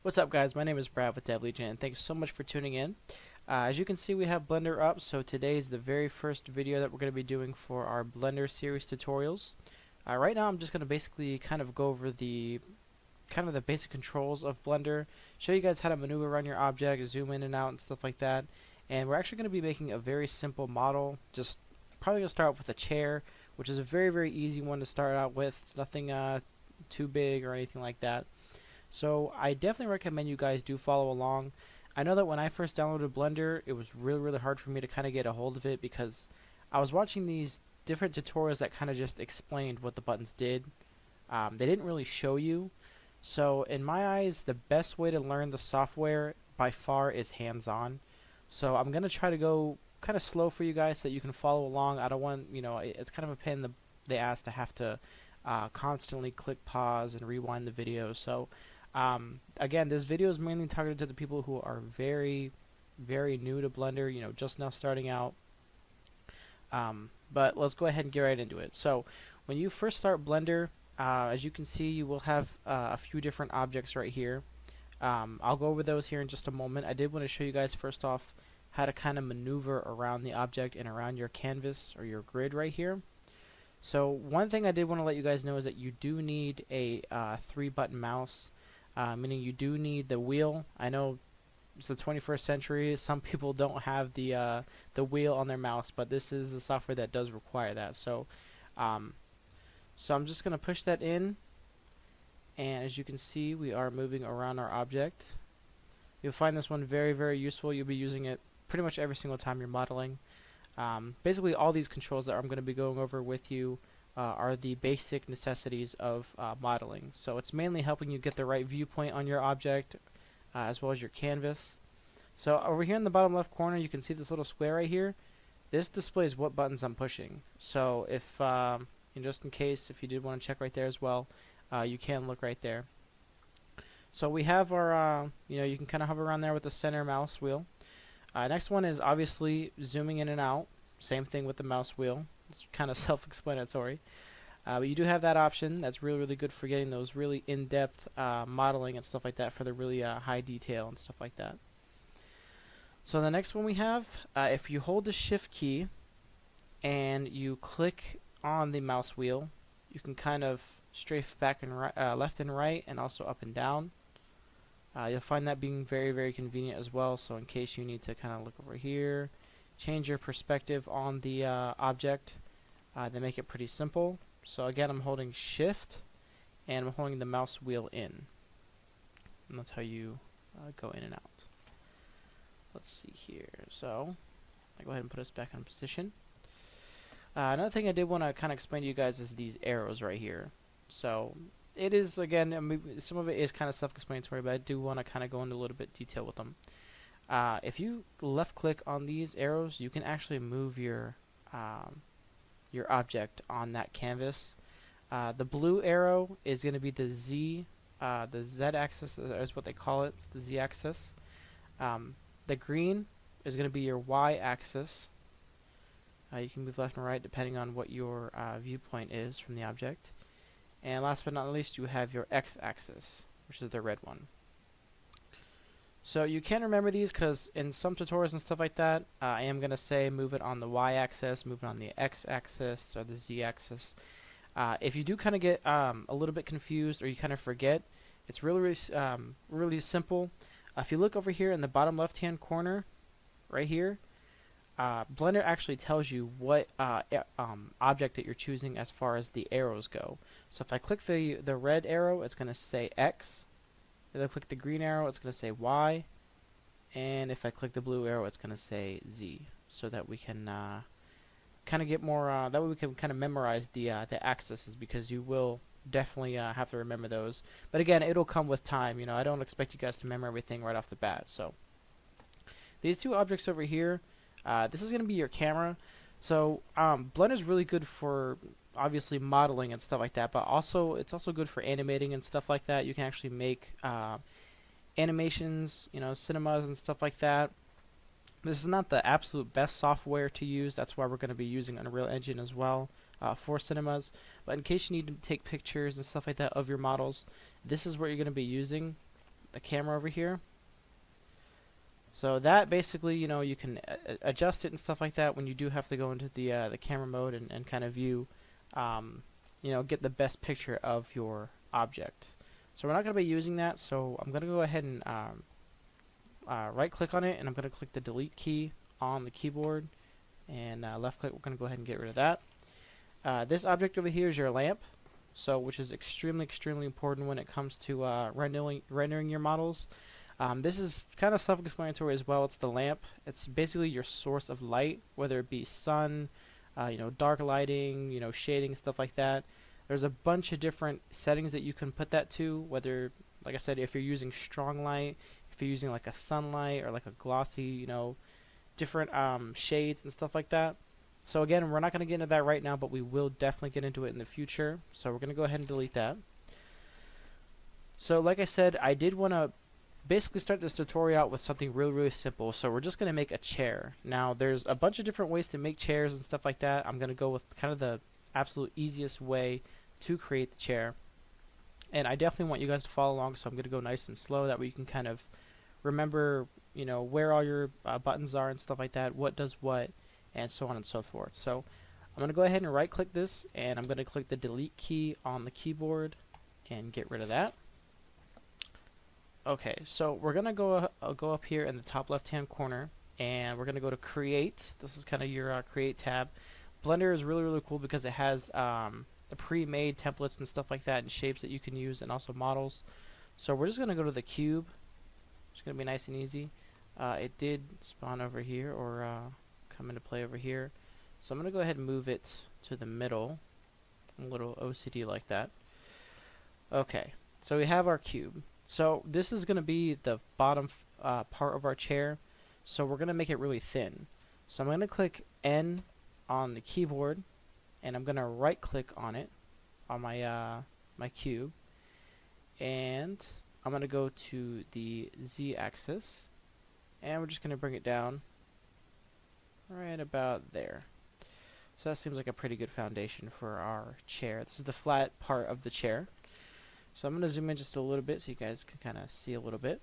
What's up, guys? My name is Brad with DevLegion, and thanks so much for tuning in. As you can see, we have Blender up, so today is the very first video that we're going to be doing for our Blender series tutorials. Right now, I'm just going to basically kind of go over the basic controls of Blender, show you guys how to maneuver around your object, zoom in and out, and stuff like that. And we're actually going to be making a very simple model. Just probably going to start with a chair, which is a very easy one to start out with. It's nothing too big or anything like that. So I definitely recommend you guys do follow along. I know that when I first downloaded Blender, it was really hard for me to kind of get a hold of it because I was watching these different tutorials that kind of just explained what the buttons did. They didn't really show you. So in my eyes, the best way to learn the software by far is hands-on. So I'm going to try to go kind of slow for you guys so that you can follow along. I don't want, it's kind of a pain in the ass to have to constantly click pause and rewind the video. So again, this video is mainly targeted to the people who are very new to Blender, just now starting out. But let's go ahead and get right into it. So when you first start Blender, as you can see, you will have a few different objects right here. I'll go over those here in just a moment. I did want to show you guys first off how to kind of maneuver around the object and around your canvas or your grid right here. So one thing I did want to let you guys know is that you do need a 3-button mouse. Meaning you do need the wheel. I know it's the 21st century. Some people don't have the wheel on their mouse, but this is a software that does require that. So, so I'm just going to push that in, and as you can see, we are moving around our object. You'll find this one very useful. You'll be using it pretty much every single time you're modeling. Basically, all these controls that I'm going to be going over with you are the basic necessities of modeling. So it's mainly helping you get the right viewpoint on your object as well as your canvas. So over here in the bottom left corner, you can see this little square right here. This displays what buttons I'm pushing. So if just in case, if you did want to check right there as well, you can look right there. So we have our, you can kind of hover around there with the center mouse wheel. Next one is obviously zooming in and out. Same thing with the mouse wheel. It's kind of self-explanatory. But you do have that option. That's really good for getting those really in-depth modeling and stuff like that for the really high detail and stuff like that. So the next one we have, if you hold the shift key and you click on the mouse wheel, you can kind of strafe back and left and right, and also up and down. You'll find that being very convenient as well. So in case you need to kind of look over here, change your perspective on the object, they make it pretty simple. So again, I'm holding shift and I'm holding the mouse wheel in, and that's how you go in and out. Let's see here. So I'll go ahead and put us back in position. Another thing I did want to kind of explain to you guys is these arrows right here. So it is, again, I mean, some of it is kind of self-explanatory, but I do want to kind of go into a little bit detail with them. If you left click on these arrows, you can actually move your object on that canvas. The blue arrow is going to be the Z axis is what they call it. It's the Z axis. The green is going to be your Y axis. You can move left and right depending on what your viewpoint is from the object. And last but not least, you have your X axis, which is the red one. So you can remember these because in some tutorials and stuff like that, I am going to say move it on the Y axis, move it on the X axis, or the Z axis. If you do kind of get a little bit confused or you kind of forget, it's really simple. If you look over here in the bottom left hand corner, right here, Blender actually tells you what object that you're choosing as far as the arrows go. So if I click the red arrow, it's going to say X. If I click the green arrow, it's going to say Y. And if I click the blue arrow, it's going to say Z. So that we can kind of get more, that way we can kind of memorize the axes, because you will definitely have to remember those. But again, it'll come with time. I don't expect you guys to remember everything right off the bat. So these two objects over here, this is going to be your camera. So Blender is really good for obviously modeling and stuff like that, but also it's also good for animating and stuff like that. You can actually make animations, cinemas and stuff like that. This is not the absolute best software to use. That's why we're going to be using Unreal Engine as well for cinemas. But in case you need to take pictures and stuff like that of your models, this is what you're going to be using. the camera over here. So that basically, you know, you can adjust it and stuff like that when you do have to go into the camera mode and kind of view, you know, get the best picture of your object. So we're not going to be using that, so I'm going to go ahead and right click on it, and I'm going to click the delete key on the keyboard, and left click, we're going to go ahead and get rid of that. This object over here is your lamp, so which is extremely important when it comes to rendering your models. This is kind of self-explanatory as well. It's the lamp. It's basically your source of light, whether it be sun, you know, dark lighting, you know, shading, stuff like that. There's a bunch of different settings that you can put that to, whether, like I said, if you're using strong light, if you're using like a sunlight or like a glossy, you know, different shades and stuff like that. So again, we're not going to get into that right now, but we will definitely get into it in the future. So we're going to go ahead and delete that. So like I said, I did want to basically start this tutorial out with something really simple. So we're just going to make a chair. Now there's a bunch of different ways to make chairs and stuff like that. I'm going to go with kind of the absolute easiest way to create the chair. And I definitely want you guys to follow along, so I'm going to go nice and slow. That way you can kind of remember, you know, where all your buttons are and stuff like that, what does what, and so on and so forth. So I'm going to go ahead and right click this, and I'm going to click the delete key on the keyboard and get rid of that. Okay, so we're going to go up here in the top left hand corner, and we're going to go to create. This is kind of your create tab. Blender is really cool because it has the pre-made templates and stuff like that, and shapes that you can use, and also models. So we're just going to go to the cube. It's going to be nice and easy. It did spawn over here, or come into play over here. So I'm going to go ahead and move it to the middle, a little OCD like that. Okay, so we have our cube. So this is going to be the bottom part of our chair. So we're going to make it really thin. So I'm going to click N on the keyboard, and I'm going to right click on it on my my cube, and I'm going to go to the Z axis, and we're just going to bring it down right about there. So that seems like a pretty good foundation for our chair. This is the flat part of the chair. So I'm going to zoom in just a little bit so you guys can kind of see a little bit.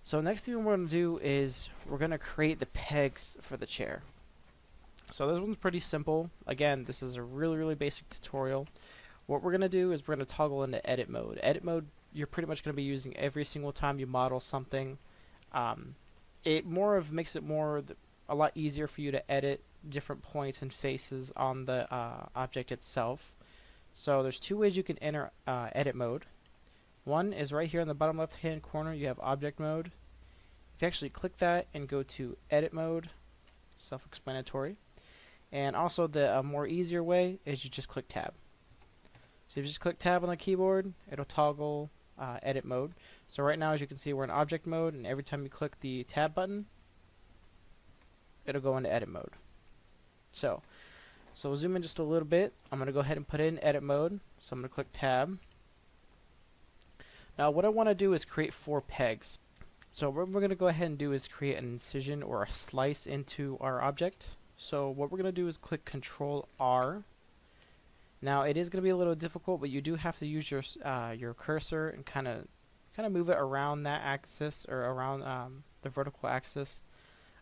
So next thing we're going to do is we're going to create the pegs for the chair. So this one's pretty simple. Again, this is a really basic tutorial. What we're going to do is we're going to toggle into edit mode. Edit mode, you're pretty much going to be using every single time you model something. It makes it a lot easier for you to edit different points and faces on the object itself. So there's two ways you can enter edit mode. One is right here in the bottom left hand corner, you have object mode. If you actually click that and go to edit mode, self-explanatory. And also the more easier way is you just click tab. So if you just click tab on the keyboard, it'll toggle edit mode. So right now, as you can see, we're in object mode, and every time you click the tab button, it'll go into edit mode. So we'll zoom in just a little bit. I'm going to go ahead and put it in edit mode. So I'm going to click tab. Now what I want to do is create 4 pegs. So what we're going to go ahead and do is create an incision or a slice into our object. So what we're going to do is click Control R. Now it is going to be a little difficult, but you do have to use your cursor and kind of move it around that axis, or around the vertical axis,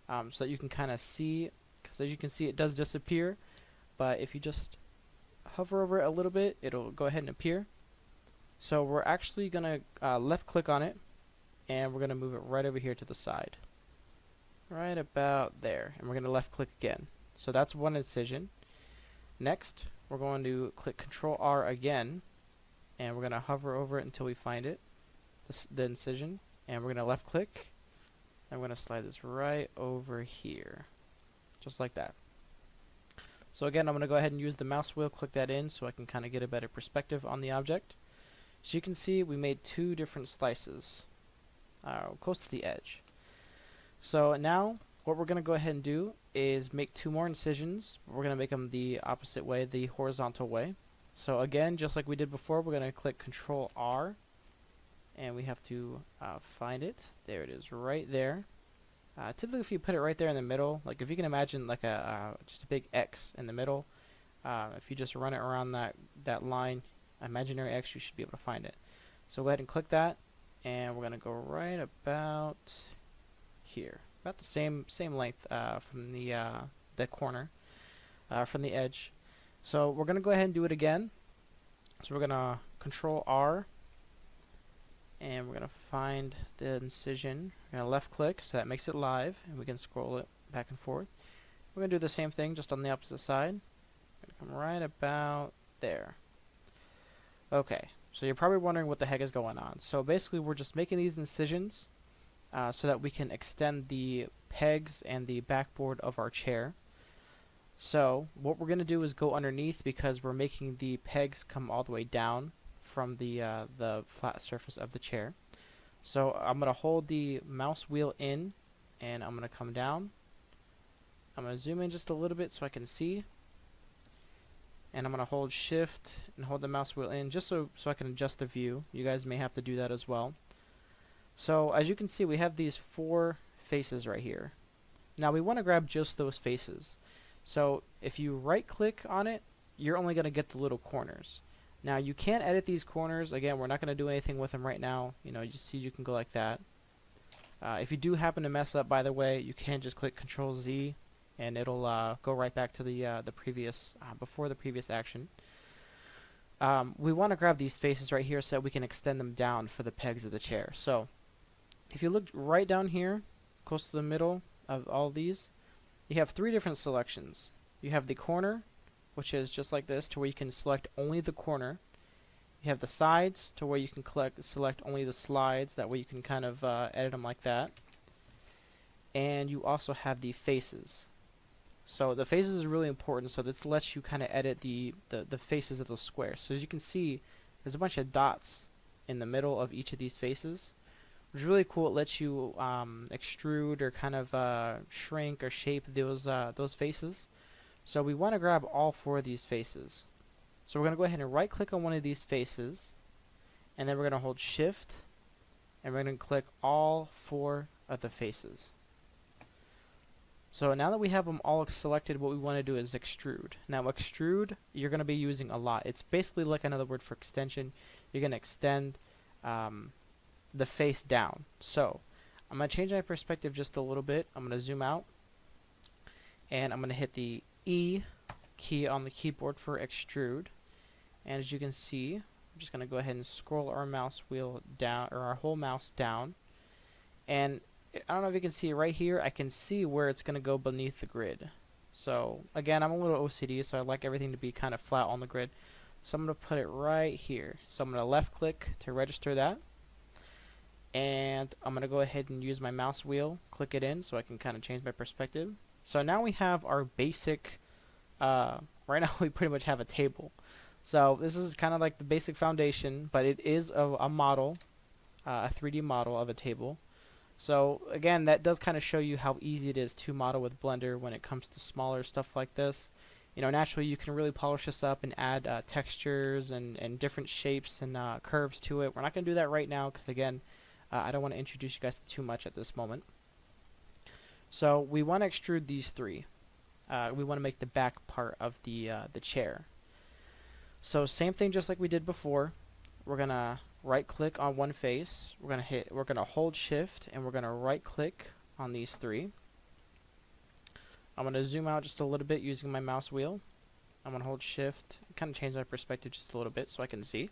so that you can kind of see. Because as you can see, it does disappear. But if you just hover over it a little bit, it'll go ahead and appear. So we're actually going to left click on it, and we're going to move it right over here to the side. Right about there. And we're going to left click again. So that's one incision. Next, we're going to click Control R again, and we're going to hover over it until we find it, the incision, and we're going to left click, and we're going to slide this right over here, just like that. So again, I'm going to go ahead and use the mouse wheel, click that in so I can kind of get a better perspective on the object. So you can see we made 2 different slices close to the edge. So now what we're going to go ahead and do is make 2 more incisions. We're going to make them the opposite way, the horizontal way. So again, just like we did before, we're going to click Control R, and we have to find it. There it is, right there. Typically, if you put it right there in the middle, like if you can imagine like just a big X in the middle, if you just run it around that line, imaginary X, you should be able to find it. So go ahead and click that, and we're gonna go right about here, about the same length from the corner, from the edge. So we're gonna go ahead and do it again. So we're gonna Control R, and we're gonna find the incision. We're gonna left click so that makes it live, and we can scroll it back and forth. We're gonna do the same thing just on the opposite side. Come right about there. Okay, so you're probably wondering what the heck is going on. So basically we're just making these incisions so that we can extend the pegs and the backboard of our chair. So what we're going to do is go underneath, because we're making the pegs come all the way down from the flat surface of the chair. So I'm going to hold the mouse wheel in, and I'm going to come down. I'm going to zoom in just a little bit so I can see. And I'm going to hold shift and hold the mouse wheel in just so I can adjust the view. You guys may have to do that as well. So as you can see, we have these 4 faces right here. Now we want to grab just those faces. So if you right click on it, you're only going to get the little corners. Now you can edit these corners. Again, we're not going to do anything with them right now. You know, you see you can go like that. If you do happen to mess up, by the way, you can just click Control Z, and it'll go right back to the previous before the previous action. We want to grab these faces right here so that we can extend them down for the pegs of the chair. So if you look right down here, close to the middle of all these, you have 3 different selections. You have the corner, which is just like this, to where you can select only the corner. You have the sides, to where you can select only the slides. That way you can kind of edit them like that. And you also have the faces. So the faces is really important. So this lets you kind of edit the faces of those squares. So as you can see, there's a bunch of dots in the middle of each of these faces, which is really cool. It lets you extrude or kind of shrink or shape those faces. So we want to grab all 4 of these faces. So we're going to go ahead and right click on one of these faces, and then we're going to hold shift, and we're going to click all 4 of the faces. So now that we have them all selected, what we want to do is extrude. Now extrude, you're going to be using a lot. It's basically like another word for extension. You're going to extend the face down. So I'm going to change my perspective just a little bit. I'm going to zoom out, and I'm going to hit the E key on the keyboard for extrude. And as you can see, I'm just going to go ahead and scroll our mouse wheel down, or our whole mouse down. And I don't know if you can see it right here. I can see where it's going to go beneath the grid. So again, I'm a little OCD, so I like everything to be kind of flat on the grid. So I'm going to put it right here. So I'm going to left click to register that. And I'm going to go ahead and use my mouse wheel, click it in so I can kind of change my perspective. So now we have our basic, right now we pretty much have a table. So this is kind of like the basic foundation, but it is a model, a 3D model of a table. So again, that does kind of show you how easy it is to model with Blender when it comes to smaller stuff like this. You know, naturally you can really polish this up and add textures and different shapes and curves to it. We're not going to do that right now because again, I don't want to introduce you guys too much at this moment. So we want to extrude these 3. We want to make the back part of the chair. So same thing just like we did before. We're going to right click on one face. We're going to hold shift, and we're going to right click on these 3. I'm going to zoom out just a little bit using my mouse wheel. I'm going to hold shift, kind of change my perspective just a little bit so I can see.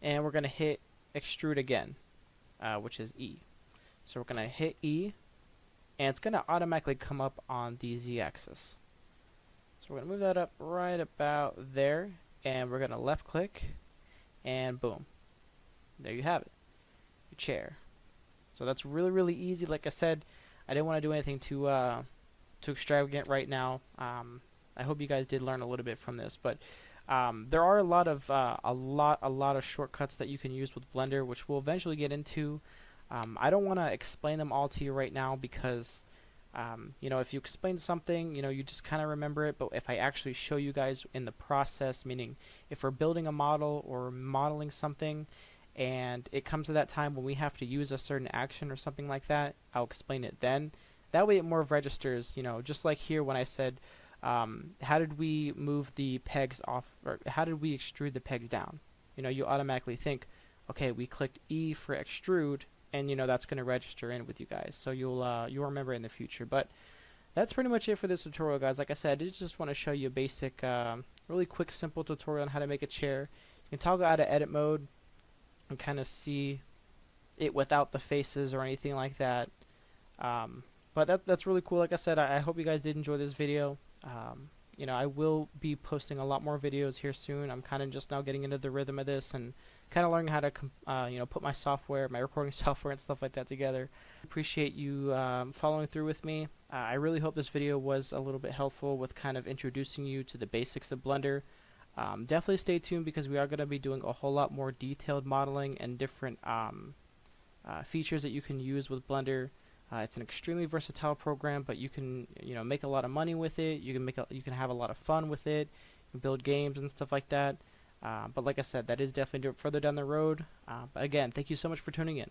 And we're going to hit extrude again, which is E. So we're going to hit E, and it's going to automatically come up on the Z-axis. So we're going to move that up right about there, and we're going to left click, and boom. There you have it, your chair. So that's really, really easy. Like I said, I didn't want to do anything too extravagant right now. I hope you guys did learn a little bit from this, but there are a lot of shortcuts that you can use with Blender, which we'll eventually get into. I don't want to explain them all to you right now because you know, if you explain something, you know, you just kind of remember it. But if I actually show you guys in the process, meaning if we're building a model or modeling something, and it comes to that time when we have to use a certain action or something like that, I'll explain it then. That way it more registers, you know, just like here when I said, how did we move the pegs off, or how did we extrude the pegs down? You know, you automatically think, okay, we clicked E for extrude, and that's going to register in with you guys. So you'll remember in the future. But that's pretty much it for this tutorial, guys. Like I said, I did just want to show you a basic, really quick, simple tutorial on how to make a chair. You can toggle out of edit mode and kind of see it without the faces or anything like that. But that's really cool. Like I said, I hope you guys did enjoy this video. I will be posting a lot more videos here soon. I'm kind of just now getting into the rhythm of this and kind of learning how to put my software, my recording software and stuff like that together. Appreciate you following through with me. I really hope this video was a little bit helpful with kind of introducing you to the basics of Blender. Definitely stay tuned because we are going to be doing a whole lot more detailed modeling and different features that you can use with Blender. It's an extremely versatile program, but you can make a lot of money with it. You can have a lot of fun with it. You can build games and stuff like that. But like I said, that is definitely further down the road. But again, thank you so much for tuning in.